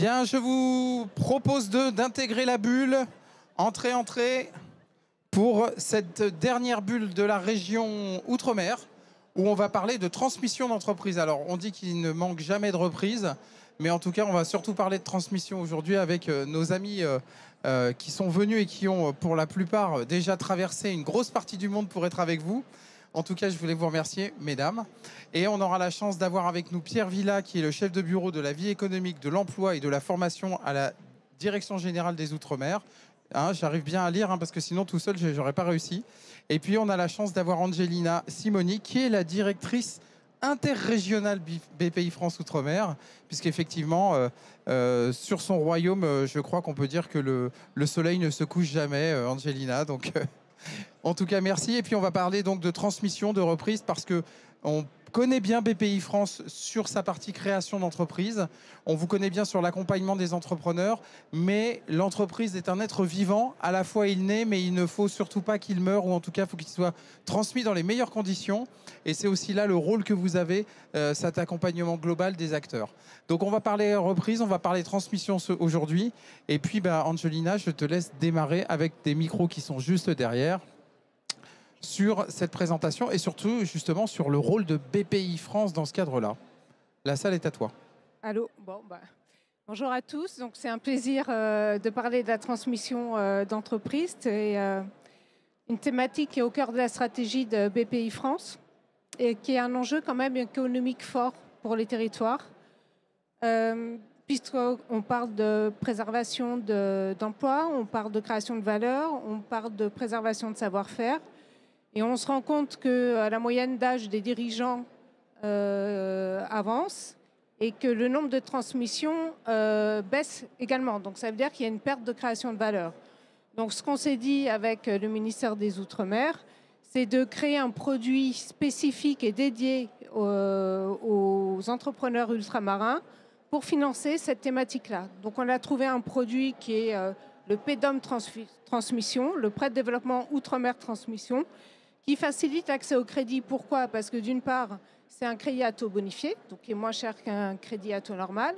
Bien, je vous propose d'intégrer la bulle. Entrez, entrez, pour cette dernière bulle de la région Outre-mer, où on va parler de transmission d'entreprise. Alors, on dit qu'il ne manque jamais de reprise, mais en tout cas, on va surtout parler de transmission aujourd'hui avec nos amis qui sont venus et qui ont, pour la plupart, déjà traversé une grosse partie du monde pour être avec vous. En tout cas, je voulais vous remercier, mesdames. Et on aura la chance d'avoir avec nous Pierre Villa, qui est le chef de bureau de la vie économique, de l'emploi et de la formation à la Direction générale des Outre-mer. Hein, j'arrive bien à lire, parce que sinon, tout seul, je n'aurais pas réussi. Et puis, on a la chance d'avoir Angelina Simoni, qui est la directrice interrégionale BPI France Outre-mer, puisqu'effectivement, sur son royaume, je crois qu'on peut dire que le soleil ne se couche jamais, Angelina. Donc, en tout cas, merci. Et puis, on va parler donc de transmission, de reprise, parce que on connaît bien BPI France sur sa partie création d'entreprise. On vous connaît bien sur l'accompagnement des entrepreneurs, mais l'entreprise est un être vivant. À la fois, il naît, mais il ne faut surtout pas qu'il meure, ou en tout cas, il faut qu'il soit transmis dans les meilleures conditions. Et c'est aussi là le rôle que vous avez, cet accompagnement global des acteurs. Donc, on va parler reprise, on va parler transmission aujourd'hui. Et puis, Angelina, je te laisse démarrer avec des micros qui sont juste derrière, sur cette présentation et surtout justement sur le rôle de BPI France dans ce cadre-là. La salle est à toi. Allô, bonjour à tous. Donc c'est un plaisir de parler de la transmission d'entreprise. C'est une thématique qui est au cœur de la stratégie de BPI France et qui est un enjeu quand même économique fort pour les territoires. Puisqu'on parle de préservation d'emplois, on parle de création de valeur, on parle de préservation de savoir-faire. Et on se rend compte que la moyenne d'âge des dirigeants avance et que le nombre de transmissions baisse également. Donc ça veut dire qu'il y a une perte de création de valeur. Donc ce qu'on s'est dit avec le ministère des Outre-mer, c'est de créer un produit spécifique et dédié aux entrepreneurs ultramarins pour financer cette thématique-là. Donc on a trouvé un produit qui est le PDOM Transmission, le prêt de développement Outre-mer Transmission, qui facilite l'accès au crédit. Pourquoi? Parce que d'une part, c'est un crédit à taux bonifié, donc qui est moins cher qu'un crédit à taux normal,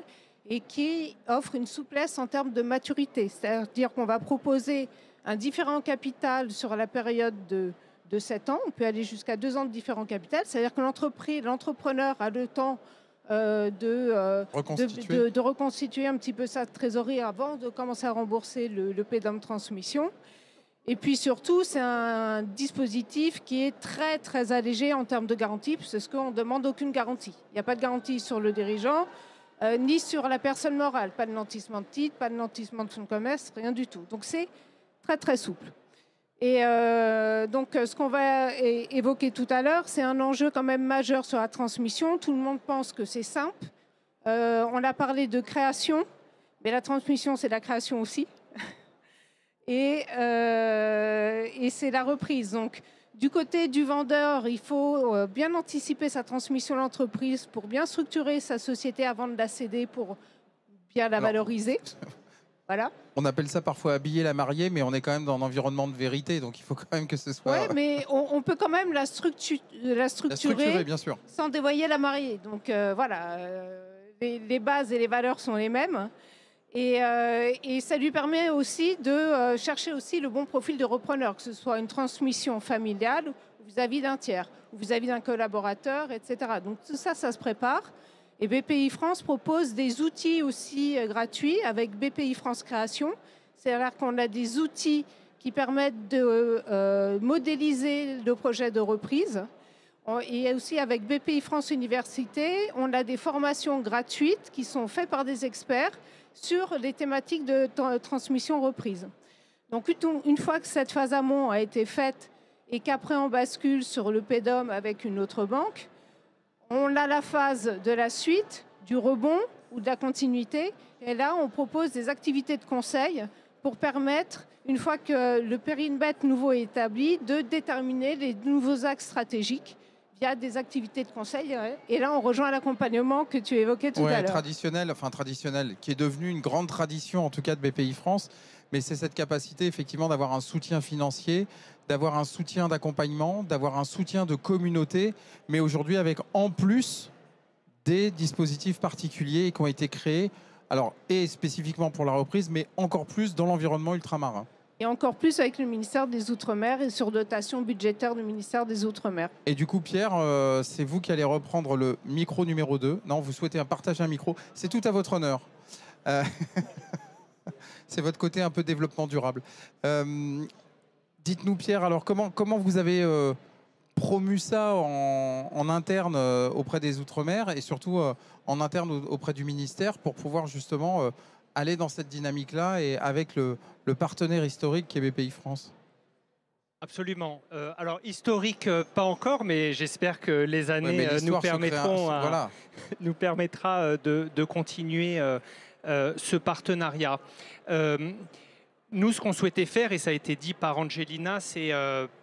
et qui offre une souplesse en termes de maturité. C'est-à-dire qu'on va proposer un différent capital sur la période de 7 ans. On peut aller jusqu'à 2 ans de différent capital. C'est-à-dire que l'entrepreneur a le temps de reconstituer un petit peu sa trésorerie avant de commencer à rembourser le PDOM Transmission. Et puis surtout, c'est un dispositif qui est très, très allégé en termes de garantie, parce qu'on ne demande aucune garantie. Il n'y a pas de garantie sur le dirigeant, ni sur la personne morale. Pas de nantissement de titre, pas de nantissement de fonds de commerce, rien du tout. Donc c'est très, très souple. Et donc ce qu'on va évoquer tout à l'heure, c'est un enjeu quand même majeur sur la transmission. Tout le monde pense que c'est simple. On a parlé de création, mais la transmission, c'est la création aussi. Et c'est la reprise. Donc, du côté du vendeur, il faut bien anticiper sa transmission à l'entreprise pour bien structurer sa société avant de la céder pour bien la valoriser. Voilà. On appelle ça parfois habiller la mariée, mais on est quand même dans un environnement de vérité, donc il faut quand même que ce soit... Oui, mais on peut quand même la structurer bien sûr, sans dévoyer la mariée. Donc voilà, les bases et les valeurs sont les mêmes. Et ça lui permet aussi de chercher aussi le bon profil de repreneur, que ce soit une transmission familiale ou vis-à-vis d'un tiers, ou vis-à-vis d'un collaborateur, etc. Donc tout ça, ça se prépare. Et BPI France propose des outils aussi gratuits avec BPI France Création. C'est-à-dire qu'on a des outils qui permettent de modéliser le projet de reprise. Et aussi avec BPI France Université, on a des formations gratuites qui sont faites par des experts sur les thématiques de transmission reprise. Donc une fois que cette phase amont a été faite et qu'après on bascule sur le PDOM avec une autre banque, on a la phase de la suite, du rebond ou de la continuité. Et là, on propose des activités de conseil pour permettre, une fois que le périmètre nouveau est établi, de déterminer les nouveaux axes stratégiques via des activités de conseil. Et là, on rejoint l'accompagnement que tu évoquais tout à l'heure. Traditionnel, qui est devenu une grande tradition, en tout cas de BPI France. Mais c'est cette capacité, effectivement, d'avoir un soutien financier, d'avoir un soutien d'accompagnement, d'avoir un soutien de communauté, mais aujourd'hui avec en plus des dispositifs particuliers qui ont été créés Alors, et spécifiquement pour la reprise, mais encore plus dans l'environnement ultramarin. Et encore plus avec le ministère des Outre-mer et sur dotation budgétaire du ministère des Outre-mer. Et du coup, Pierre, c'est vous qui allez reprendre le micro numéro 2. Non, vous souhaitez partager un micro. C'est tout à votre honneur. C'est votre côté un peu développement durable. Dites-nous, Pierre, alors comment vous avez promu ça en interne auprès des Outre-mer et surtout en interne auprès du ministère pour pouvoir justement aller dans cette dynamique-là et avec le partenaire historique qui est BPI-France? Absolument. Alors, historique, pas encore, mais j'espère que les années nous permettra de continuer ce partenariat. Nous, ce qu'on souhaitait faire, et ça a été dit par Angelina, c'est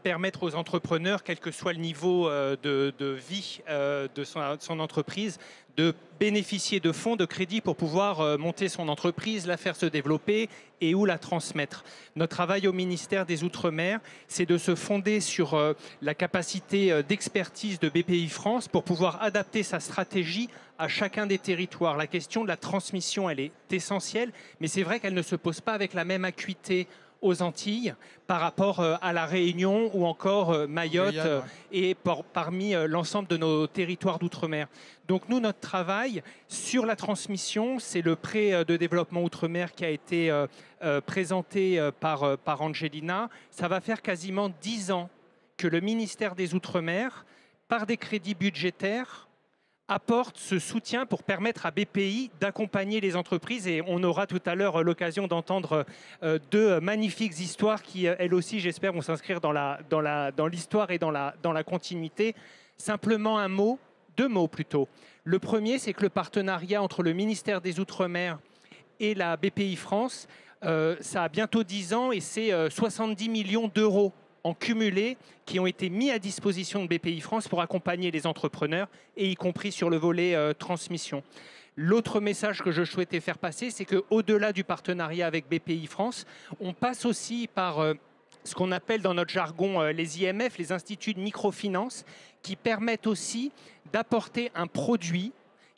permettre aux entrepreneurs, quel que soit le niveau de vie de son entreprise, de bénéficier de fonds, de crédits pour pouvoir monter son entreprise, la faire se développer et ou la transmettre. Notre travail au ministère des Outre-mer, c'est de se fonder sur la capacité d'expertise de BPI France pour pouvoir adapter sa stratégie à chacun des territoires. La question de la transmission, elle est essentielle, mais c'est vrai qu'elle ne se pose pas avec la même acuité aux Antilles par rapport à la Réunion ou encore Mayotte et parmi l'ensemble de nos territoires d'outre-mer. Donc nous, notre travail sur la transmission, c'est le prêt de développement outre-mer qui a été présenté par Angelina. Ça va faire quasiment 10 ans que le ministère des Outre-mer, par des crédits budgétaires, apporte ce soutien pour permettre à BPI d'accompagner les entreprises. Et on aura tout à l'heure l'occasion d'entendre deux magnifiques histoires qui, elles aussi, j'espère, vont s'inscrire dans l'histoire et dans la continuité. Simplement deux mots plutôt. Le premier, c'est que le partenariat entre le ministère des Outre-mer et la BPI France, ça a bientôt 10 ans et c'est 70 millions d'euros en cumulé qui ont été mis à disposition de BPI France pour accompagner les entrepreneurs, et y compris sur le volet transmission. L'autre message que je souhaitais faire passer, c'est qu'au-delà du partenariat avec BPI France, on passe aussi par ce qu'on appelle dans notre jargon les IMF, les instituts de microfinance, qui permettent aussi d'apporter un produit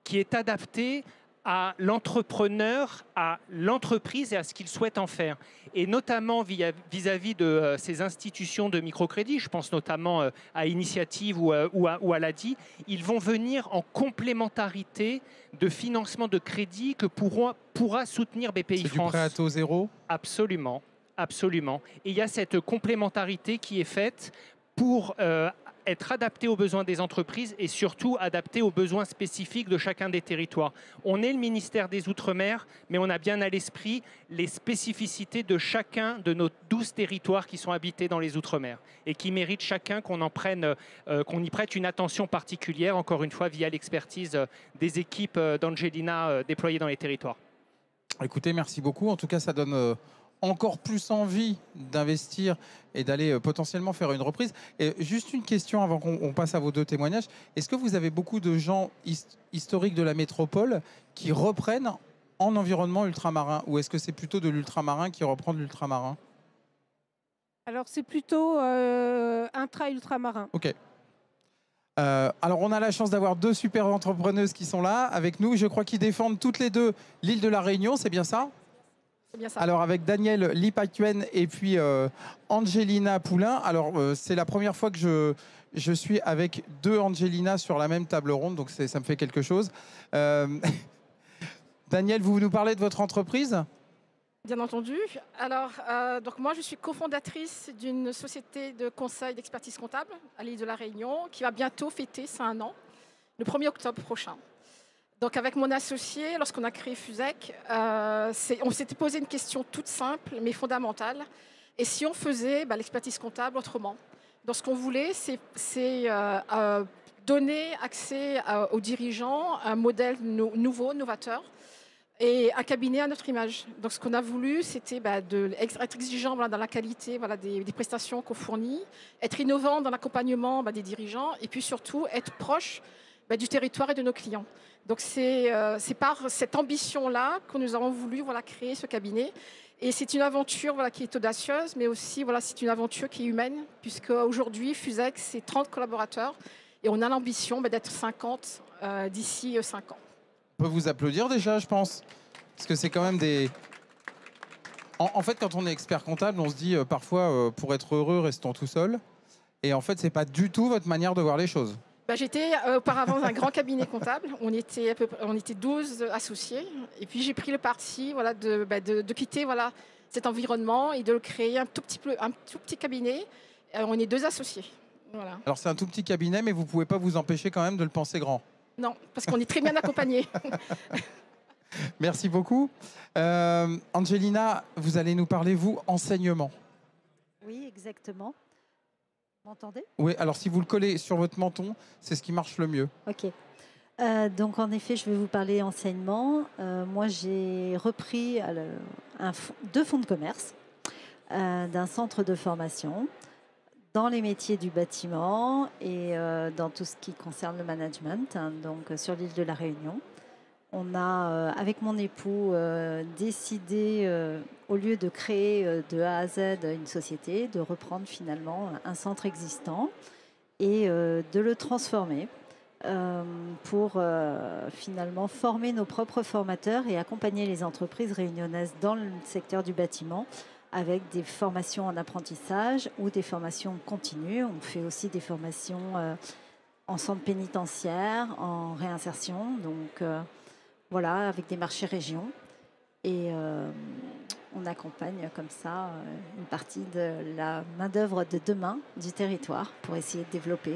qui est adapté à l'entrepreneur, à l'entreprise et à ce qu'il souhaite en faire. Et notamment vis-à-vis de ces institutions de microcrédit, je pense notamment à Initiative ou à l'ADI, ils vont venir en complémentarité de financement de crédit que pourra soutenir BPI France. C'est du prêt à taux zéro ? Absolument, absolument. Et il y a cette complémentarité qui est faite pour être adapté aux besoins des entreprises et surtout adapté aux besoins spécifiques de chacun des territoires. On est le ministère des Outre-mer, mais on a bien à l'esprit les spécificités de chacun de nos 12 territoires qui sont habités dans les Outre-mer et qui méritent chacun qu'on y prête une attention particulière, encore une fois via l'expertise des équipes d'Angelina déployées dans les territoires. Écoutez, merci beaucoup. En tout cas, ça donne encore plus envie d'investir et d'aller potentiellement faire une reprise. Et juste une question avant qu'on passe à vos deux témoignages. Est-ce que vous avez beaucoup de gens historiques de la métropole qui reprennent en environnement ultramarin, ou est-ce que c'est plutôt de l'ultramarin qui reprend de l'ultramarin? Alors c'est plutôt intra-ultramarin. Ok. Alors on a la chance d'avoir deux super entrepreneuses qui sont là avec nous. Je crois qu'ils défendent toutes les deux l'île de la Réunion, c'est bien ça? Bien ça. Alors avec Daniel Lipacuen et puis Angelina Poulain. Alors c'est la première fois que je suis avec deux Angelina sur la même table ronde, donc ça me fait quelque chose. Daniel, vous nous parlez de votre entreprise? Bien entendu. Alors, donc moi, je suis cofondatrice d'une société de conseil d'expertise comptable à l'île de la Réunion qui va bientôt fêter ses 1 an, le 1er octobre prochain. Donc avec mon associé, lorsqu'on a créé Fusec, on s'était posé une question toute simple mais fondamentale. Et si on faisait l'expertise comptable autrement? Donc ce qu'on voulait, c'est donner accès aux dirigeants à un modèle nouveau, novateur, et un cabinet à notre image. Donc ce qu'on a voulu, c'était être exigeant dans la qualité des prestations qu'on fournit, être innovant dans l'accompagnement des dirigeants, et puis surtout être proche du territoire et de nos clients. Donc c'est par cette ambition-là que nous avons voulu créer ce cabinet. Et c'est une aventure qui est audacieuse, mais aussi c'est une aventure qui est humaine, puisque aujourd'hui, Fusec, c'est 30 collaborateurs et on a l'ambition d'être 50 d'ici 5 ans. On peut vous applaudir déjà, je pense. Parce que c'est quand même des... En fait, quand on est expert comptable, on se dit parfois, pour être heureux, restons tout seul. Et en fait, c'est pas du tout votre manière de voir les choses. J'étais auparavant dans un grand cabinet comptable. On était 12 associés. Et puis j'ai pris le parti de quitter cet environnement et de créer un tout petit cabinet. On est 2 associés. Voilà. Alors c'est un tout petit cabinet, mais vous pouvez pas vous empêcher quand même de le penser grand. Non, parce qu'on est très bien accompagnés. Merci beaucoup. Angelina, vous allez nous parler, vous, enseignement. Oui, exactement. Vous m'entendez? Oui, alors si vous le collez sur votre menton, c'est ce qui marche le mieux. Ok. Donc en effet, je vais vous parler enseignement. Moi, j'ai repris 2 fonds de commerce d'un centre de formation dans les métiers du bâtiment et dans tout ce qui concerne le management, donc sur l'île de la Réunion. On a, avec mon époux, décidé, au lieu de créer de A à Z une société, de reprendre finalement un centre existant et de le transformer pour finalement former nos propres formateurs et accompagner les entreprises réunionnaises dans le secteur du bâtiment avec des formations en apprentissage ou des formations continues. On fait aussi des formations en centre pénitentiaire, en réinsertion, donc voilà, avec des marchés régions. Et on accompagne comme ça une partie de la main-d'œuvre de demain du territoire pour essayer de développer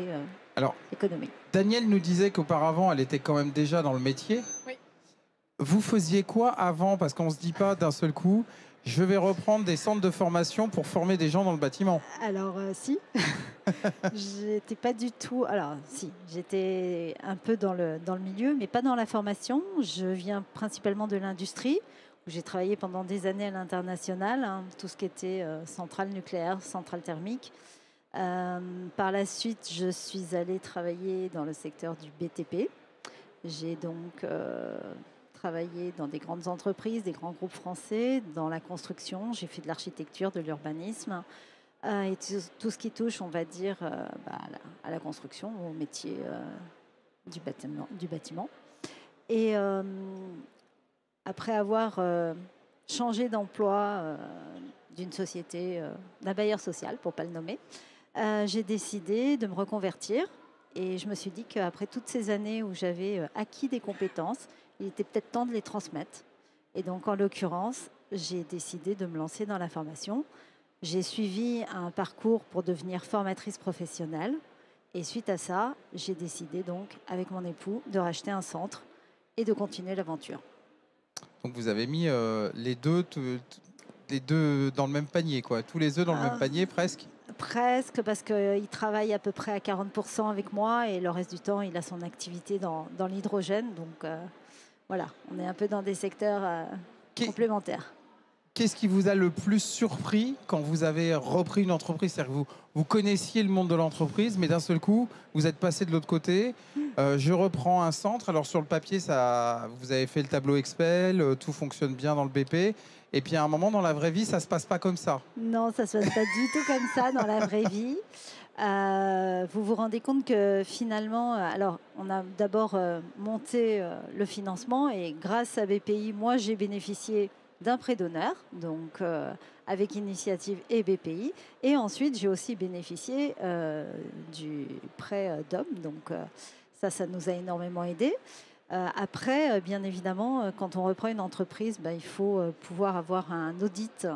l'économie. Danielle nous disait qu'auparavant, elle était quand même déjà dans le métier. Oui. Vous faisiez quoi avant? Parce qu'on ne se dit pas d'un seul coup, je vais reprendre des centres de formation pour former des gens dans le bâtiment. Alors, si. J'étais pas du tout... Alors, si, j'étais un peu dans le milieu, mais pas dans la formation. Je viens principalement de l'industrie, où j'ai travaillé pendant des années à l'international, tout ce qui était centrale nucléaire, centrale thermique. Par la suite, je suis allée travailler dans le secteur du BTP. J'ai donc travaillé dans des grandes entreprises, des grands groupes français, dans la construction. J'ai fait de l'architecture, de l'urbanisme et tout ce qui touche, on va dire, à la construction, au métier du bâtiment. Et après avoir changé d'emploi d'une société, d'un bailleur social, pour ne pas le nommer, j'ai décidé de me reconvertir. Et je me suis dit qu'après toutes ces années où j'avais acquis des compétences, il était peut-être temps de les transmettre. Et donc, en l'occurrence, j'ai décidé de me lancer dans la formation. J'ai suivi un parcours pour devenir formatrice professionnelle. Et suite à ça, j'ai décidé donc, avec mon époux, de racheter un centre et de continuer l'aventure. Donc, vous avez mis les deux dans le même panier, quoi. Tous les œufs dans le même panier, presque. Presque, parce qu'il travaille à peu près à 40% avec moi et le reste du temps, il a son activité dans l'hydrogène. Donc voilà, on est un peu dans des secteurs complémentaires. Qu'est-ce qui vous a le plus surpris quand vous avez repris une entreprise? C'est-à-dire que vous connaissiez le monde de l'entreprise, mais d'un seul coup, vous êtes passé de l'autre côté. Je reprends un centre. Alors sur le papier, vous avez fait le tableau Excel, tout fonctionne bien dans le BP. Et puis à un moment, dans la vraie vie, ça ne se passe pas comme ça. Non, ça ne se passe pas du tout comme ça dans la vraie vie. Vous vous rendez compte que finalement, alors on a d'abord monté le financement et grâce à BPI, moi j'ai bénéficié d'un prêt d'honneur, donc avec Initiative et BPI. Et ensuite, j'ai aussi bénéficié du prêt DOM, donc ça nous a énormément aidé. Après, bien évidemment, quand on reprend une entreprise, il faut pouvoir avoir un audit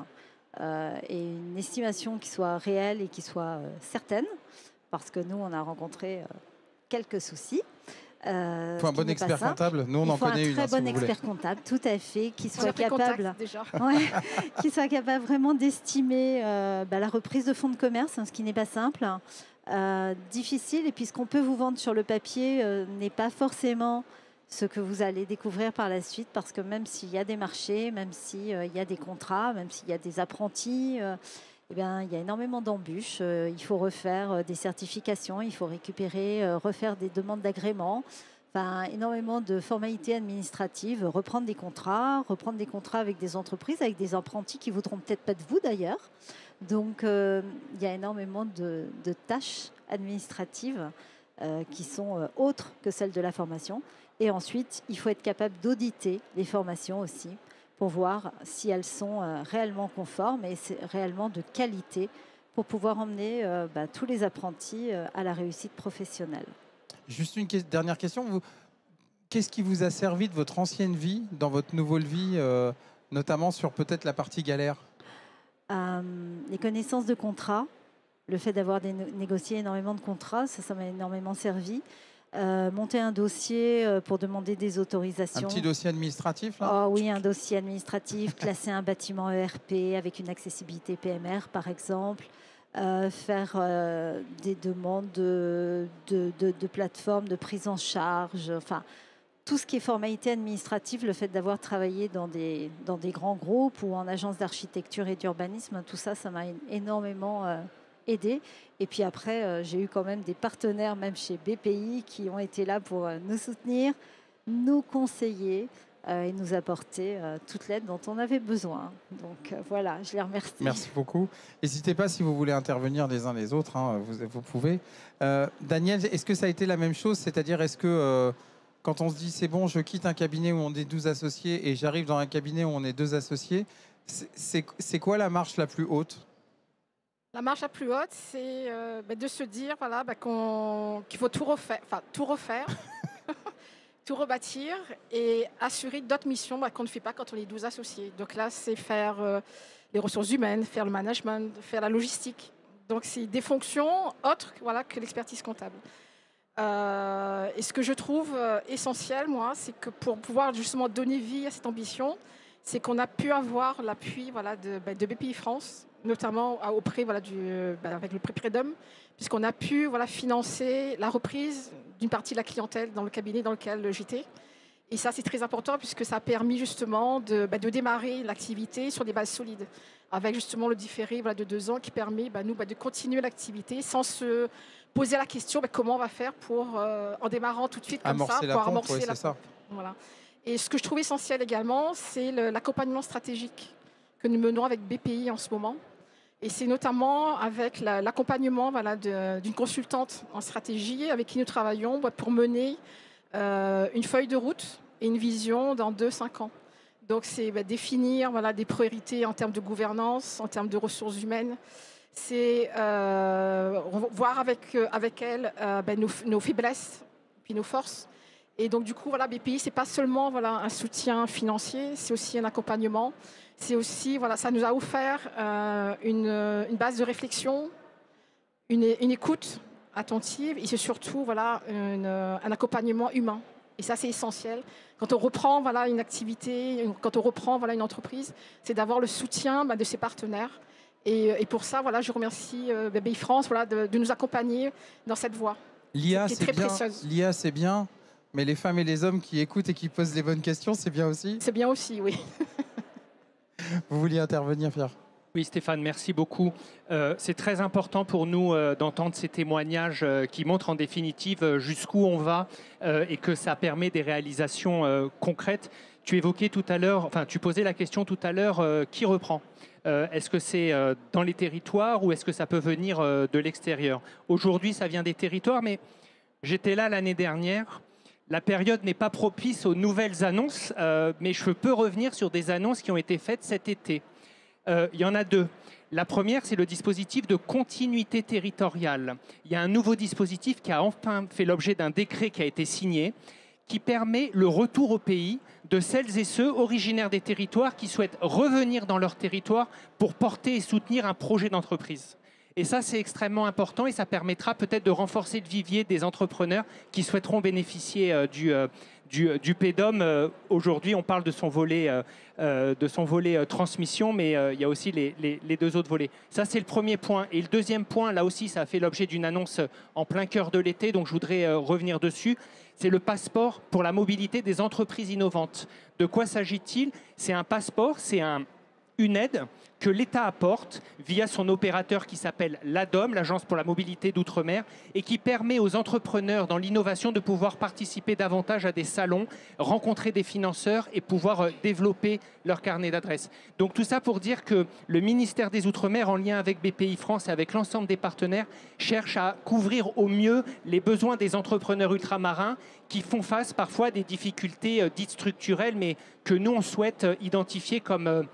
et une estimation qui soit réelle et qui soit certaine, parce que nous, on a rencontré quelques soucis. Il faut un bon expert comptable. Nous, on en connaît une. Il faut un très bon expert comptable, tout à fait, qui soit capable, déjà. qui soit capable vraiment d'estimer la reprise de fonds de commerce, ce qui n'est pas simple, difficile. Et puis, ce qu'on peut vous vendre sur le papier n'est pas forcément ce que vous allez découvrir par la suite, parce que même s'il y a des marchés, même s'il y a des contrats, même s'il y a des apprentis, il y a énormément d'embûches. Il faut refaire des certifications, il faut refaire des demandes d'agrément, énormément de formalités administratives, reprendre des contrats avec des entreprises, avec des apprentis qui ne voudront peut-être pas de vous d'ailleurs. Donc il y a énormément de tâches administratives qui sont autres que celles de la formation. Et ensuite, il faut être capable d'auditer les formations aussi. pour voir si elles sont réellement conformes et réellement de qualité pour pouvoir emmener tous les apprentis à la réussite professionnelle. Juste une dernière question. Qu'est-ce qui vous a servi de votre ancienne vie dans votre nouvelle vie, notamment sur peut-être la partie galère? Les connaissances de contrat, le fait d'avoir négocié énormément de contrats, ça m'a énormément servi. Monter un dossier pour demander des autorisations. Un petit dossier administratif là? Oh, oui, un dossier administratif, classer un bâtiment ERP avec une accessibilité PMR par exemple, faire des demandes de plateformes de prise en charge, enfin tout ce qui est formalité administrative, le fait d'avoir travaillé dans des grands groupes ou en agence d'architecture et d'urbanisme, tout ça, ça m'a énormément aidé. Et puis après, j'ai eu quand même des partenaires, même chez BPI, qui ont été là pour nous soutenir, nous conseiller et nous apporter toute l'aide dont on avait besoin. Donc voilà, je les remercie. Merci beaucoup. N'hésitez pas si vous voulez intervenir les uns les autres, hein, vous pouvez. Daniel, est-ce que ça a été la même chose? C'est-à-dire, est-ce que quand on se dit c'est bon, je quitte un cabinet où on est 12 associés et j'arrive dans un cabinet où on est 2 associés, c'est quoi la marche la plus haute? La marche la plus haute, c'est de se dire voilà, qu'il faut tout refaire, tout rebâtir et assurer d'autres missions qu'on ne fait pas quand on est 12 associés. Donc là, c'est faire les ressources humaines, faire le management, faire la logistique. Donc c'est des fonctions autres que l'expertise comptable. Et ce que je trouve essentiel, moi, c'est que pour pouvoir justement donner vie à cette ambition, c'est qu'on a pu avoir l'appui de BPI France, notamment auprès avec le prêt Prédom, puisqu'on a pu financer la reprise d'une partie de la clientèle dans le cabinet dans lequel j'étais. Et ça, c'est très important puisque ça a permis justement de démarrer l'activité sur des bases solides, avec justement le différé de 2 ans qui permet de continuer l'activité sans se poser la question comment on va faire pour, en démarrant tout de suite comme amorcer ça, pour pompe, amorcer la pompe. Voilà. Et ce que je trouve essentiel également, c'est l'accompagnement stratégique que nous menons avec BPI en ce moment. Et c'est notamment avec l'accompagnement d'une consultante en stratégie avec qui nous travaillons pour mener une feuille de route et une vision dans 2-5 ans. Donc c'est définir des priorités en termes de gouvernance, en termes de ressources humaines. C'est voir avec elle nos faiblesses puis nos forces. Et donc du coup, BPI, c'est pas seulement un soutien financier, c'est aussi un accompagnement. C'est aussi, ça nous a offert une base de réflexion, une écoute attentive et c'est surtout un accompagnement humain. Et ça, c'est essentiel. Quand on reprend une activité, quand on reprend une entreprise, c'est d'avoir le soutien de ses partenaires. Et pour ça, je remercie BPI France de nous accompagner dans cette voie. L'IA, c'est bien. Précieuse. L'IA, c'est bien, mais les femmes et les hommes qui écoutent et qui posent les bonnes questions, c'est bien aussi? C'est bien aussi, oui. Vous vouliez intervenir, Pierre? Oui, Stéphane, merci beaucoup. C'est très important pour nous d'entendre ces témoignages qui montrent en définitive jusqu'où on va et que ça permet des réalisations concrètes. Tu évoquais tout à l'heure, tu posais la question tout à l'heure, qui reprend? Est-ce que c'est dans les territoires ou est-ce que ça peut venir de l'extérieur? Aujourd'hui, ça vient des territoires, mais j'étais là l'année dernière. La période n'est pas propice aux nouvelles annonces, mais je peux revenir sur des annonces qui ont été faites cet été. Il y en a 2. La première, c'est le dispositif de continuité territoriale. Il y a un nouveau dispositif qui a enfin fait l'objet d'un décret qui a été signé, qui permet le retour au pays de celles et ceux originaires des territoires qui souhaitent revenir dans leur territoire pour porter et soutenir un projet d'entreprise. Et ça, c'est extrêmement important et ça permettra peut-être de renforcer le vivier des entrepreneurs qui souhaiteront bénéficier du PEDOM. Aujourd'hui, on parle de son volet transmission, mais il y a aussi les 2 autres volets. Ça, c'est le premier point. Et le deuxième point, là aussi, ça a fait l'objet d'une annonce en plein cœur de l'été, donc je voudrais revenir dessus. C'est le passeport pour la mobilité des entreprises innovantes. De quoi s'agit-il? C'est un passeport, c'est une aide que l'État apporte via son opérateur qui s'appelle l'ADOM, l'Agence pour la mobilité d'outre-mer, et qui permet aux entrepreneurs dans l'innovation de pouvoir participer davantage à des salons, rencontrer des financeurs et pouvoir développer leur carnet d'adresses. Donc tout ça pour dire que le ministère des Outre-mer, en lien avec BPI France et avec l'ensemble des partenaires, cherche à couvrir au mieux les besoins des entrepreneurs ultramarins qui font face parfois à des difficultés dites structurelles, mais que nous, on souhaite identifier comme...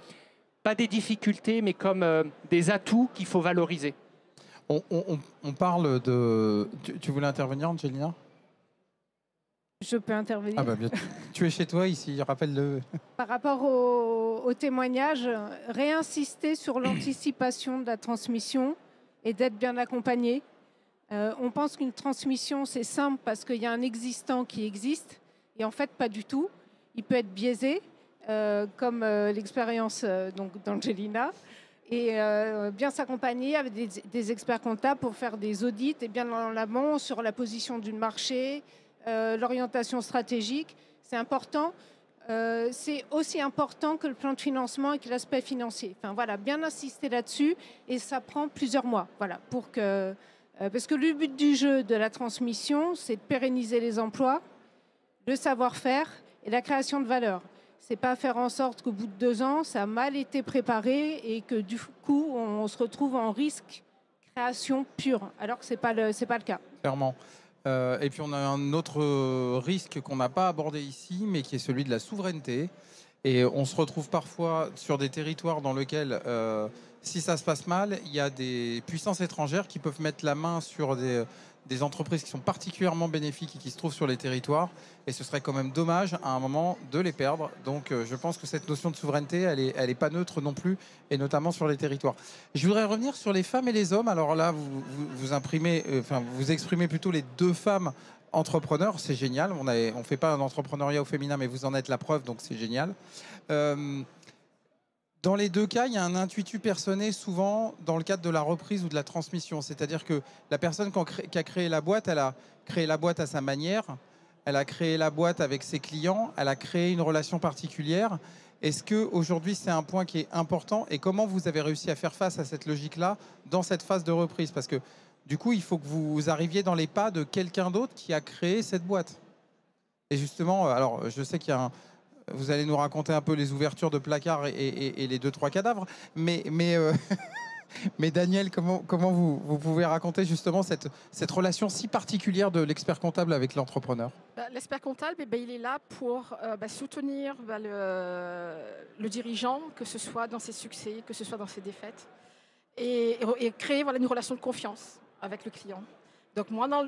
pas des difficultés, mais comme des atouts qu'il faut valoriser. On parle de... Tu voulais intervenir, Angelina? Je peux intervenir. Ah bah bien, tu es chez toi ici, rappelle-le. Par rapport au témoignage, réinsister sur l'anticipation de la transmission et d'être bien accompagné. On pense qu'une transmission, c'est simple parce qu'il y a un existant qui existe. Et en fait, pas du tout. Il peut être biaisé. Comme l'expérience d'Angelina, et bien s'accompagner avec des experts comptables pour faire des audits et bien en amont sur la position du marché, l'orientation stratégique. C'est important. C'est aussi important que le plan de financement et que l'aspect financier. Enfin voilà, bien insister là-dessus et ça prend plusieurs mois. Voilà, pour que, parce que le but du jeu de la transmission, c'est de pérenniser les emplois, le savoir-faire et la création de valeur. C'est pas faire en sorte qu'au bout de 2 ans, ça a mal été préparé et que du coup, on se retrouve en risque création pure, alors que c'est pas le cas. Clairement. Et puis on a un autre risque qu'on n'a pas abordé ici, mais qui est celui de la souveraineté. Et on se retrouve parfois sur des territoires dans lesquels, si ça se passe mal, il y a des puissances étrangères qui peuvent mettre la main sur des entreprises qui sont particulièrement bénéfiques et qui se trouvent sur les territoires. Et ce serait quand même dommage à un moment de les perdre. Donc je pense que cette notion de souveraineté, elle est pas neutre non plus, et notamment sur les territoires. Je voudrais revenir sur les femmes et les hommes. Alors là, vous exprimez plutôt les 2 femmes entrepreneurs. C'est génial. On ne fait pas un entrepreneuriat au féminin, mais vous en êtes la preuve, donc c'est génial. Dans les 2 cas, il y a un intuitu personné souvent dans le cadre de la reprise ou de la transmission. C'est-à-dire que la personne qui a créé la boîte, elle a créé la boîte à sa manière, elle a créé la boîte avec ses clients, elle a créé une relation particulière. Est-ce qu'aujourd'hui, c'est un point qui est important? Et comment vous avez réussi à faire face à cette logique-là dans cette phase de reprise? Parce que du coup, il faut que vous arriviez dans les pas de quelqu'un d'autre qui a créé cette boîte. Et justement, alors je sais qu'il y a vous allez nous raconter un peu les ouvertures de placards et les 2-3 cadavres. Mais Daniel, comment vous pouvez raconter justement cette relation si particulière de l'expert comptable avec l'entrepreneur? L'expert comptable, il est là pour soutenir le dirigeant, que ce soit dans ses succès, que ce soit dans ses défaites, et créer une relation de confiance avec le client. Donc moi, dans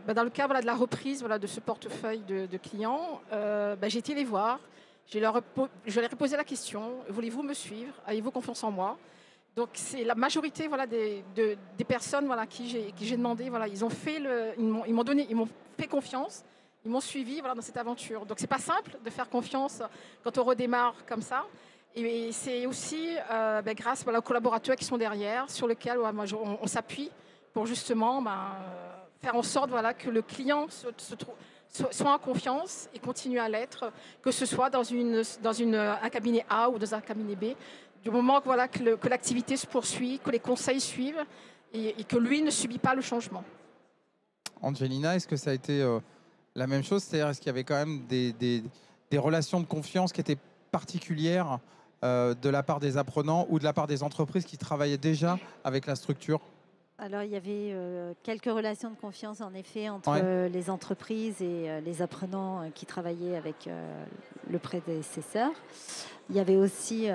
le cas de la reprise de ce portefeuille de clients, j'ai été les voir. Je leur ai posé la question, voulez-vous me suivre? Avez-vous confiance en moi? Donc c'est la majorité des personnes à qui j'ai demandé, ils m'ont fait confiance, ils m'ont suivi dans cette aventure. Donc c'est pas simple de faire confiance quand on redémarre comme ça. Et c'est aussi grâce aux collaborateurs qui sont derrière, sur lesquels on s'appuie pour justement faire en sorte que le client soit en confiance et continue à l'être, que ce soit dans un cabinet A ou dans un cabinet B. Du moment que l'activité se poursuit, que les conseils suivent et que lui ne subit pas le changement. Angelina, est-ce que ça a été la même chose? C'est-à-dire, est-ce qu'il y avait quand même des relations de confiance qui étaient particulières de la part des apprenants ou de la part des entreprises qui travaillaient déjà avec la structure? Alors, il y avait quelques relations de confiance, en effet, entre les entreprises et les apprenants qui travaillaient avec le prédécesseur. Il y avait aussi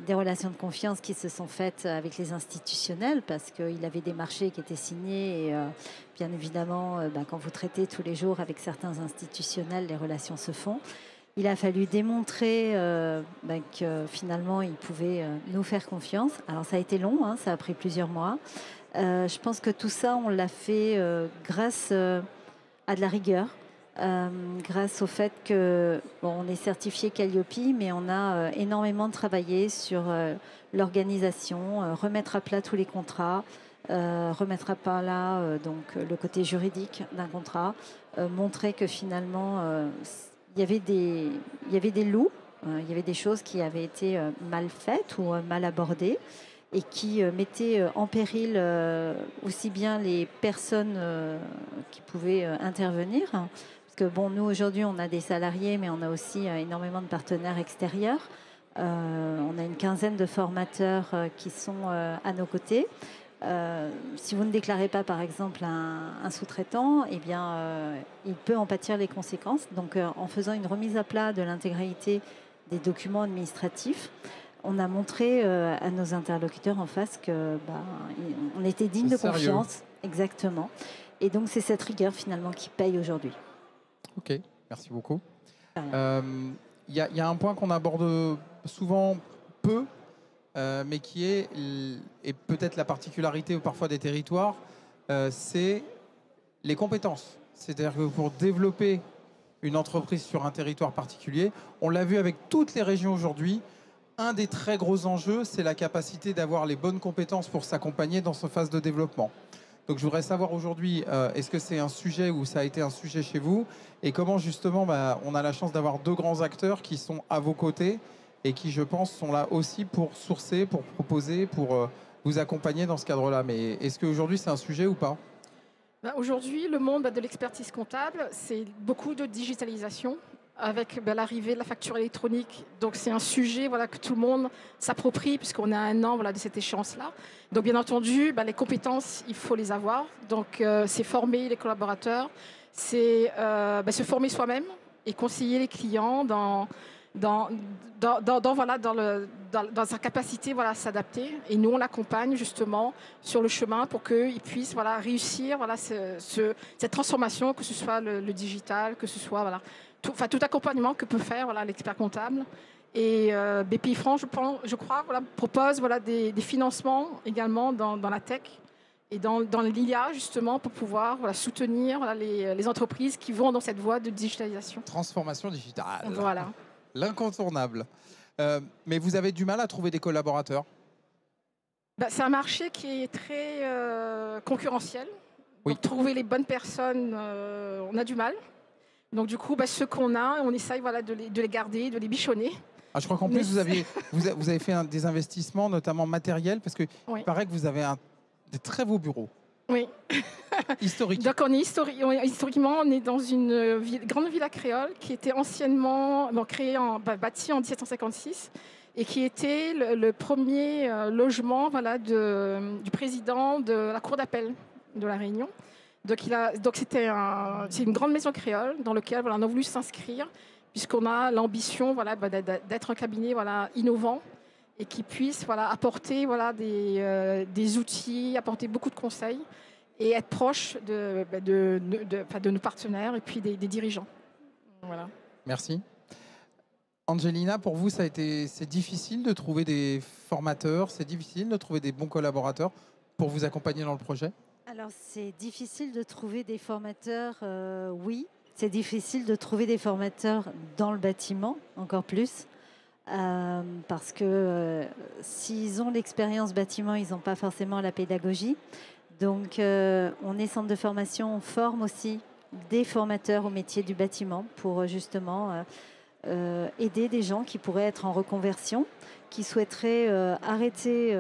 des relations de confiance qui se sont faites avec les institutionnels parce qu'il avait des marchés qui étaient signés. Et bien évidemment, quand vous traitez tous les jours avec certains institutionnels, les relations se font. Il a fallu démontrer que finalement, il pouvait nous faire confiance. Alors, ça a été long, ça a pris plusieurs mois. Je pense que tout ça, on l'a fait grâce à de la rigueur, grâce au fait que on est certifié Calliope, mais on a énormément travaillé sur l'organisation, remettre à plat tous les contrats, remettre à plat donc le côté juridique d'un contrat, montrer que finalement il y avait des loups Il y avait des choses qui avaient été mal faites ou mal abordées et qui mettaient en péril aussi bien les personnes qui pouvaient intervenir. Parce que bon, nous aujourd'hui, on a des salariés, mais on a aussi énormément de partenaires extérieurs. On a une quinzaine de formateurs qui sont à nos côtés. Si vous ne déclarez pas, par exemple, un sous-traitant, eh bien, il peut en pâtir les conséquences. Donc, en faisant une remise à plat de l'intégralité des documents administratifs, on a montré à nos interlocuteurs en face que on était digne de confiance. Exactement. Et donc, c'est cette rigueur finalement qui paye aujourd'hui. Ok, merci beaucoup. Il y a un point qu'on aborde souvent peu, mais qui est, et peut-être la particularité parfois des territoires, c'est les compétences. C'est-à-dire que pour développer une entreprise sur un territoire particulier, on l'a vu avec toutes les régions aujourd'hui, un des très gros enjeux, c'est la capacité d'avoir les bonnes compétences pour s'accompagner dans cette phase de développement. Donc je voudrais savoir aujourd'hui, est-ce que c'est un sujet ou ça a été un sujet chez vous, et comment justement on a la chance d'avoir deux grands acteurs qui sont à vos côtés et qui, je pense, sont là aussi pour sourcer, pour proposer, pour vous accompagner dans ce cadre-là. Mais est-ce qu'aujourd'hui c'est un sujet ou pas? Aujourd'hui, le monde de l'expertise comptable, c'est beaucoup de digitalisation avec l'arrivée de la facture électronique. Donc c'est un sujet que tout le monde s'approprie puisqu'on a un an de cette échéance-là. Donc bien entendu, les compétences, il faut les avoir. Donc c'est former les collaborateurs, c'est se former soi-même et conseiller les clients dans sa capacité à s'adapter. Et nous, on l'accompagne justement sur le chemin pour qu'il puisse réussir cette transformation, que ce soit le digital, que ce soit tout accompagnement que peut faire l'expert comptable. Et Bpifrance, je crois, propose des financements également dans la tech et dans l'IA, justement, pour pouvoir soutenir les entreprises qui vont dans cette voie de digitalisation. Transformation digitale. Voilà. L'incontournable. Mais vous avez du mal à trouver des collaborateurs? C'est un marché qui est très concurrentiel. Oui. Donc, trouver les bonnes personnes, on a du mal. Donc du coup, ceux qu'on a, on essaye de les garder, de les bichonner. Je crois qu'en plus, vous avez fait des investissements, notamment matériels, parce qu'il paraît que vous avez des très beaux bureaux. Oui. Historiques. Donc historiquement, on est dans une grande villa créole qui était anciennement bâtie en 1756 et qui était le premier logement du président de la cour d'appel de La Réunion. Donc c'est une grande maison créole dans laquelle on a voulu s'inscrire puisqu'on a l'ambition d'être un cabinet innovant et qui puisse apporter des outils, apporter beaucoup de conseils et être proche de nos partenaires et puis des dirigeants. Voilà. Merci. Angelina, pour vous, c'est difficile de trouver des formateurs, c'est difficile de trouver des bons collaborateurs pour vous accompagner dans le projet? Alors, c'est difficile de trouver des formateurs, oui. C'est difficile de trouver des formateurs dans le bâtiment, encore plus. Parce que s'ils ont l'expérience bâtiment, ils n'ont pas forcément la pédagogie. Donc, on est centre de formation, on forme aussi des formateurs au métier du bâtiment pour justement aider des gens qui pourraient être en reconversion, qui souhaiteraient arrêter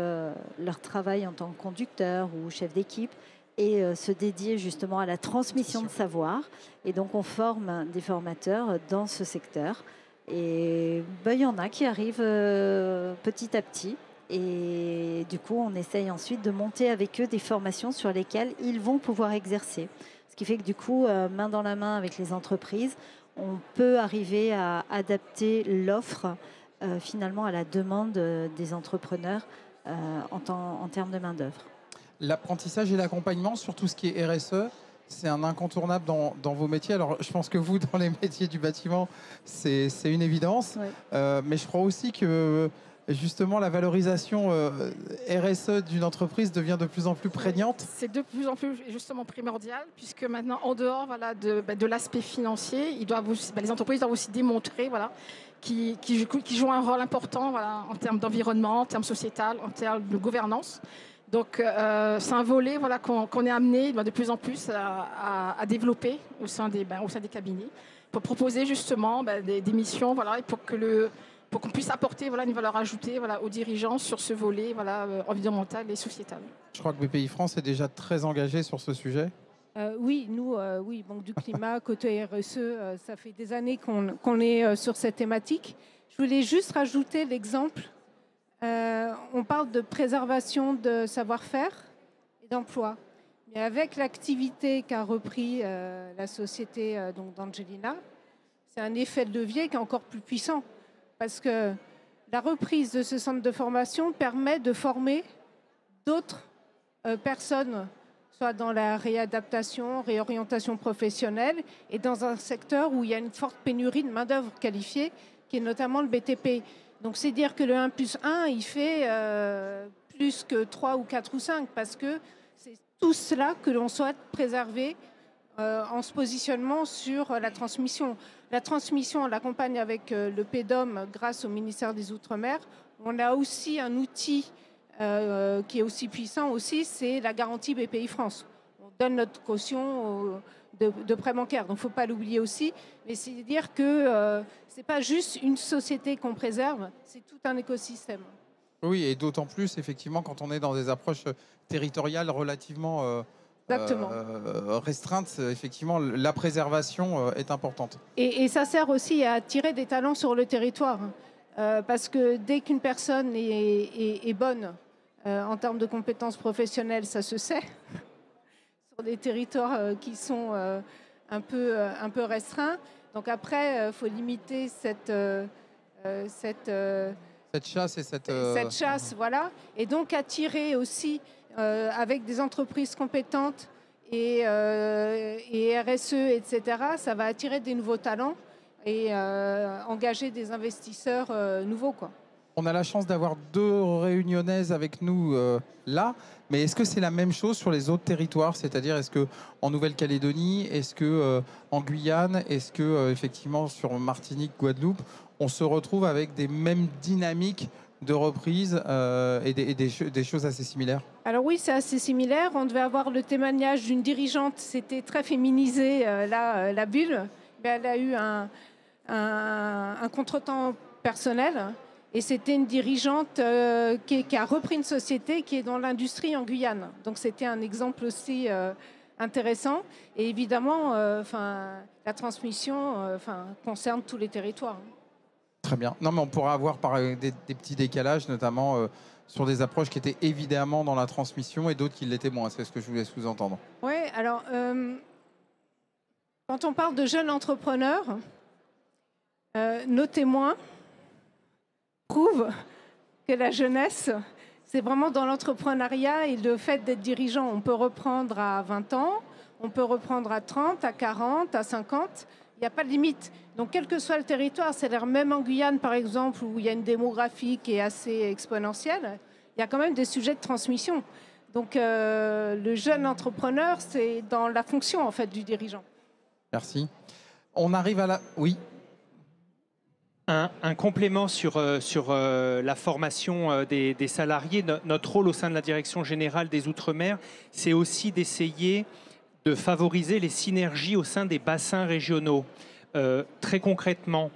leur travail en tant que conducteur ou chef d'équipe et se dédier justement à la transmission de savoir. Et donc, on forme des formateurs dans ce secteur. Et il y en a qui arrivent petit à petit. Et du coup, on essaye ensuite de monter avec eux des formations sur lesquelles ils vont pouvoir exercer. Ce qui fait que du coup, main dans la main avec les entreprises, on peut arriver à adapter l'offre finalement à la demande des entrepreneurs en termes de main-d'œuvre. L'apprentissage et l'accompagnement sur tout ce qui est RSE, c'est un incontournable dans vos métiers. Alors, je pense que vous, dans les métiers du bâtiment, c'est une évidence. Oui. Mais je crois aussi que justement, la valorisation RSE d'une entreprise devient de plus en plus prégnante. C'est de plus en plus justement primordial, puisque maintenant, en dehors de l'aspect financier, les entreprises doivent aussi démontrer qu'ils jouent un rôle important en termes d'environnement, en termes sociétal, en termes de gouvernance. Donc, c'est un volet qu'on est amené de plus en plus à développer au sein des cabinets pour proposer justement des missions et pour que pour qu'on puisse apporter voilà, une valeur ajoutée voilà, aux dirigeants sur ce volet voilà, environnemental et sociétal. Je crois que BPI France est déjà très engagé sur ce sujet. Oui, nous, oui, Banque du Climat, côté RSE, ça fait des années qu'on est sur cette thématique. Je voulais juste rajouter l'exemple. On parle de préservation de savoir-faire et d'emploi. Mais avec l'activité qu'a repris la société donc d'Angelina, c'est un effet de levier qui est encore plus puissant. Parce que la reprise de ce centre de formation permet de former d'autres personnes, soit dans la réadaptation, réorientation professionnelle, et dans un secteur où il y a une forte pénurie de main-d'œuvre qualifiée, qui est notamment le BTP. Donc c'est dire que le 1+1, il fait plus que 3 ou 4 ou 5, parce que c'est tout cela que l'on souhaite préserver en se positionnant sur la transmission. La transmission, on l'accompagne avec le PEDOM grâce au ministère des Outre-mer. On a aussi un outil qui est aussi puissant aussi, c'est la garantie BPI France. On donne notre caution de prêt bancaire, donc il ne faut pas l'oublier aussi. Mais c'est dire que ce n'est pas juste une société qu'on préserve, c'est tout un écosystème. Oui, et d'autant plus, effectivement, quand on est dans des approches territoriales relativement restreintes, effectivement, la préservation est importante. Et ça sert aussi à attirer des talents sur le territoire. Parce que dès qu'une personne est bonne en termes de compétences professionnelles, ça se sait, sur des territoires qui sont un peu restreints. Donc après, il faut limiter cette chasse et cette chasse, voilà. Et donc attirer aussi, avec des entreprises compétentes et RSE, etc., ça va attirer des nouveaux talents et engager des investisseurs nouveaux, quoi. On a la chance d'avoir 2 réunionnaises avec nous là, mais est-ce que c'est la même chose sur les autres territoires? C'est-à-dire, est-ce qu'en Nouvelle-Calédonie, est-ce qu'en Guyane, est-ce que effectivement sur Martinique, Guadeloupe, on se retrouve avec des mêmes dynamiques de reprise et des choses assez similaires? Alors oui, c'est assez similaire. On devait avoir le témoignage d'une dirigeante, c'était très féminisé, la bulle. Mais elle a eu un contretemps personnel. Et c'était une dirigeante qui a repris une société qui est dans l'industrie en Guyane. Donc c'était un exemple aussi intéressant. Et évidemment, la transmission concerne tous les territoires. Très bien. Non, mais on pourra avoir des petits décalages, notamment sur des approches qui étaient évidemment dans la transmission et d'autres qui l'étaient moins. C'est ce que je voulais sous-entendre. Oui, alors, quand on parle de jeunes entrepreneurs, nos témoins prouvent que la jeunesse, c'est vraiment dans l'entrepreneuriat et le fait d'être dirigeant. On peut reprendre à 20 ans, on peut reprendre à 30, à 40, à 50. Il n'y a pas de limite. Donc, quel que soit le territoire, c'est-à-dire même en Guyane, par exemple, où il y a une démographie qui est assez exponentielle, il y a quand même des sujets de transmission. Donc, le jeune entrepreneur, c'est dans la fonction, en fait, du dirigeant. Merci. On arrive à la... Oui. Un complément sur la formation des salariés. Notre rôle au sein de la Direction générale des Outre-mer, c'est aussi d'essayer de favoriser les synergies au sein des bassins régionaux. Très concrètement,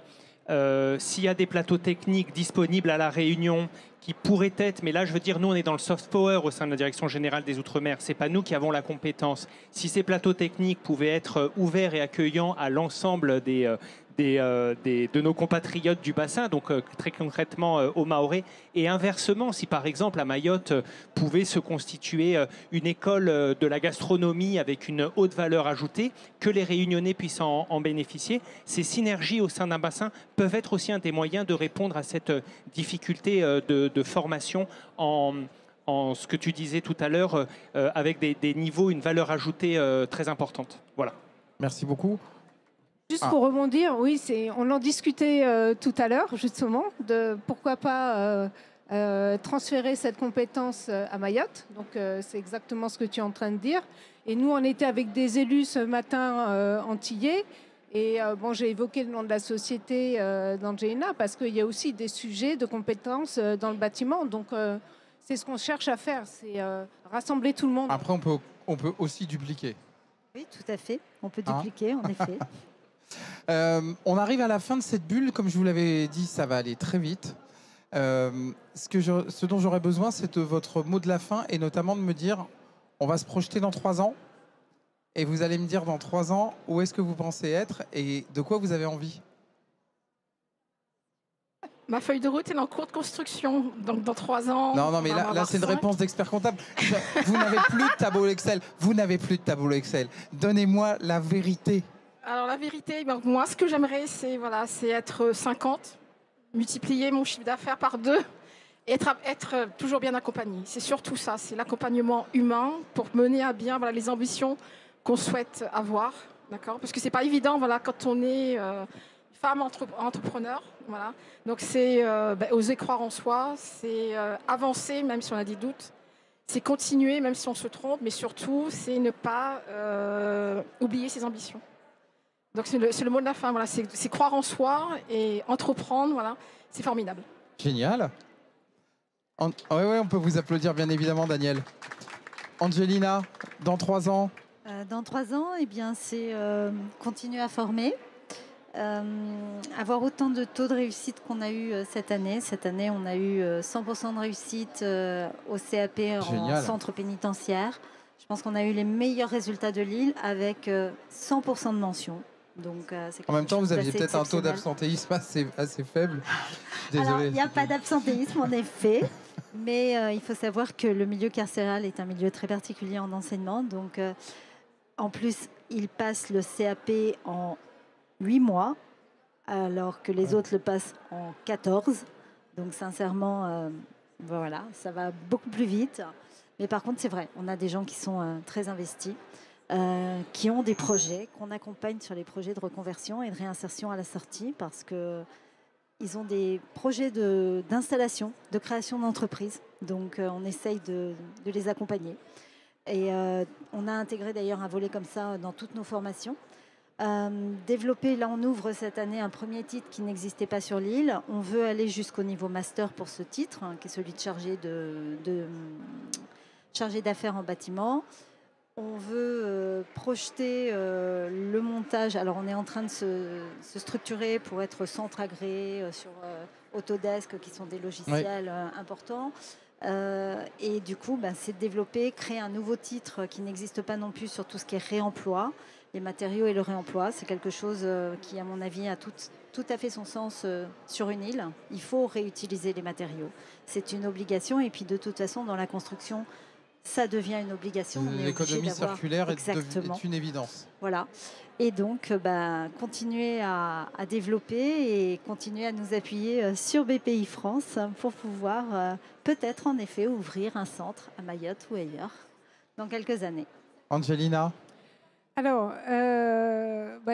s'il y a des plateaux techniques disponibles à La Réunion qui pourraient être, mais là je veux dire, nous on est dans le soft power au sein de la Direction générale des Outre-mer, c'est pas nous qui avons la compétence. Si ces plateaux techniques pouvaient être ouverts et accueillants à l'ensemble de nos compatriotes du bassin, donc très concrètement aux Mahorais, et inversement, si par exemple à Mayotte pouvait se constituer une école de la gastronomie avec une haute valeur ajoutée, que les Réunionnais puissent en bénéficier, ces synergies au sein d'un bassin peuvent être aussi un des moyens de répondre à cette difficulté de formation en ce que tu disais tout à l'heure, avec des niveaux, une valeur ajoutée très importante. Voilà. Merci beaucoup. Juste pour rebondir, oui, on en discutait tout à l'heure, justement, de pourquoi pas transférer cette compétence à Mayotte. Donc, c'est exactement ce que tu es en train de dire. Et nous, on était avec des élus ce matin antillais. Et j'ai évoqué le nom de la société d'Angelina parce qu'il y a aussi des sujets de compétences dans le bâtiment. Donc, c'est ce qu'on cherche à faire, c'est rassembler tout le monde. Après, on peut aussi dupliquer. Oui, tout à fait. On peut dupliquer, en effet. On arrive à la fin de cette bulle. Comme je vous l'avais dit, ça va aller très vite. Ce dont j'aurais besoin, c'est de votre mot de la fin et notamment de me dire, on va se projeter dans 3 ans et vous allez me dire dans 3 ans où est-ce que vous pensez être et de quoi vous avez envie. Ma feuille de route est en cours de construction, donc dans 3 ans... Non, mais là c'est une réponse d'expert comptable. Vous n'avez plus de tableau Excel. Vous n'avez plus de tableau Excel. Donnez-moi la vérité. Alors la vérité, moi ce que j'aimerais, c'est être 50, multiplier mon chiffre d'affaires par 2 et être toujours bien accompagné. C'est surtout ça, c'est l'accompagnement humain pour mener à bien les ambitions qu'on souhaite avoir. D'accord ? Parce que c'est pas évident quand on est femme entrepreneur. Voilà. Donc c'est oser croire en soi, c'est avancer même si on a des doutes, c'est continuer même si on se trompe, mais surtout c'est ne pas oublier ses ambitions. Donc c'est le mot de la fin, voilà. C'est croire en soi et entreprendre, voilà. C'est formidable. Génial. Oui, on peut vous applaudir bien évidemment, Daniel. Angelina, dans 3 ans Dans 3 ans, c'est continuer à former. Avoir autant de taux de réussite qu'on a eu cette année. Cette année, on a eu 100% de réussite au CAP en centre pénitentiaire. Je pense qu'on a eu les meilleurs résultats de Lille avec 100% de mention. Donc, en même temps, vous aviez peut-être un taux d'absentéisme assez faible. Désolé. Alors, il n'y a pas d'absentéisme en effet, mais il faut savoir que le milieu carcéral est un milieu très particulier en enseignement. Donc, en plus, il passe le CAP en 8 mois, alors que les autres le passent en 14. Donc sincèrement, voilà, ça va beaucoup plus vite. Mais par contre, c'est vrai, on a des gens qui sont très investis, qui ont des projets, qu'on accompagne sur les projets de reconversion et de réinsertion à la sortie, parce qu'ils ont des projets d'installation, de création d'entreprise. Donc on essaye de les accompagner. Et on a intégré d'ailleurs un volet comme ça dans toutes nos formations. Développer, là on ouvre cette année un premier titre qui n'existait pas sur l'île. On veut aller jusqu'au niveau master pour ce titre, qui est celui de chargé d'affaires en bâtiment. On veut projeter le montage. Alors on est en train de se structurer pour être centre agréé sur Autodesk, qui sont des logiciels importants. Et du coup, c'est de développer, créer un nouveau titre qui n'existe pas non plus sur tout ce qui est réemploi. Les matériaux et le réemploi, c'est quelque chose qui, à mon avis, a tout à fait son sens sur une île. Il faut réutiliser les matériaux. C'est une obligation. Et puis, de toute façon, dans la construction, ça devient une obligation. L'économie circulaire est une évidence. Voilà. Et donc, continuer à développer et continuer à nous appuyer sur BPI France pour pouvoir peut-être, en effet, ouvrir un centre à Mayotte ou ailleurs dans quelques années. Angelina ? Alors,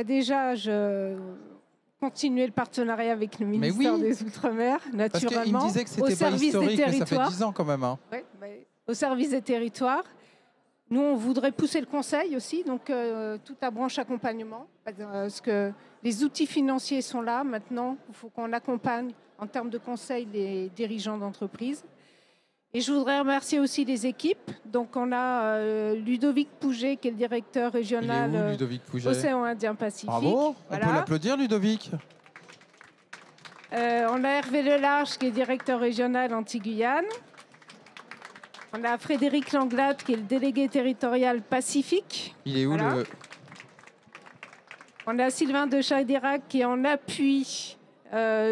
déjà, je continuer le partenariat avec le ministère des Outre-mer, naturellement. Parce qu'il me disait que c'était pas historique, mais ça fait 10 ans quand même. Hein. Oui, au service des territoires. Nous, on voudrait pousser le conseil aussi, donc toute la branche accompagnement. Parce que les outils financiers sont là maintenant. Il faut qu'on accompagne en termes de conseil les dirigeants d'entreprise. Et je voudrais remercier aussi les équipes. Donc, on a Ludovic Pouget, qui est le directeur régional Océan Indien-Pacifique. Bravo, voilà. On peut l'applaudir, Ludovic. On a Hervé Lelarge, qui est directeur régional Antilles-Guyane. On a Frédéric Langlade, qui est le délégué territorial Pacifique. Il est où le... On a Sylvain de Chadirac, qui est en appui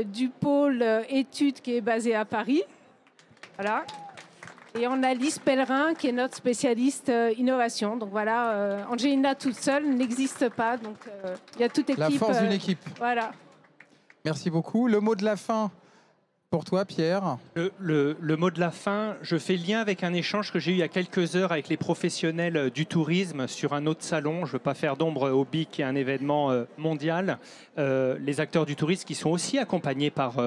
du pôle études, qui est basé à Paris. Voilà. Et on a Lise Pellerin, qui est notre spécialiste innovation. Donc voilà, Angelina toute seule n'existe pas. Donc il y a toute équipe. La force d'une équipe. Voilà. Merci beaucoup. Le mot de la fin pour toi, Pierre. Le mot de la fin, je fais lien avec un échange que j'ai eu il y a quelques heures avec les professionnels du tourisme sur un autre salon. Je ne veux pas faire d'ombre au BIC, qui est un événement mondial. Les acteurs du tourisme qui sont aussi accompagnés par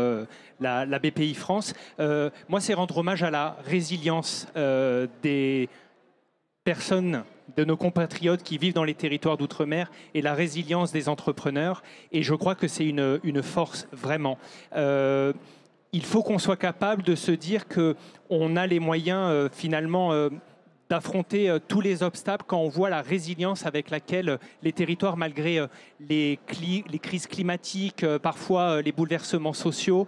la BPI France. Moi, c'est rendre hommage à la résilience des personnes, de nos compatriotes qui vivent dans les territoires d'outre-mer et la résilience des entrepreneurs. Et je crois que c'est une force, vraiment. Il faut qu'on soit capable de se dire qu'on a les moyens finalement d'affronter tous les obstacles quand on voit la résilience avec laquelle les territoires, malgré les crises climatiques, parfois les bouleversements sociaux,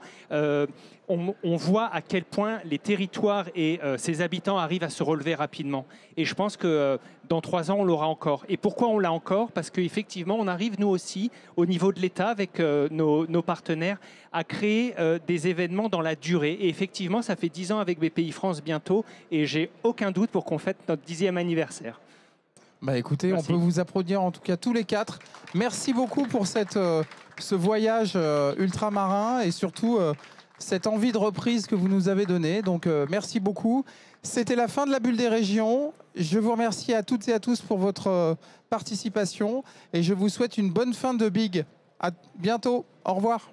on voit à quel point les territoires et ses habitants arrivent à se relever rapidement. Et je pense que dans 3 ans, on l'aura encore. Et pourquoi on l'a encore? Parce qu'effectivement, on arrive, nous aussi, au niveau de l'État, avec nos partenaires, à créer des événements dans la durée. Et effectivement, ça fait 10 ans avec BPI-France bientôt, et j'ai aucun doute pour qu'on fête notre 10e anniversaire. Bah écoutez, Merci. on peut vous applaudir en tout cas tous les 4. Merci beaucoup pour ce voyage ultramarin et surtout cette envie de reprise que vous nous avez donnée. Donc merci beaucoup. C'était la fin de la bulle des régions. Je vous remercie à toutes et à tous pour votre participation et je vous souhaite une bonne fin de Big. À bientôt. Au revoir.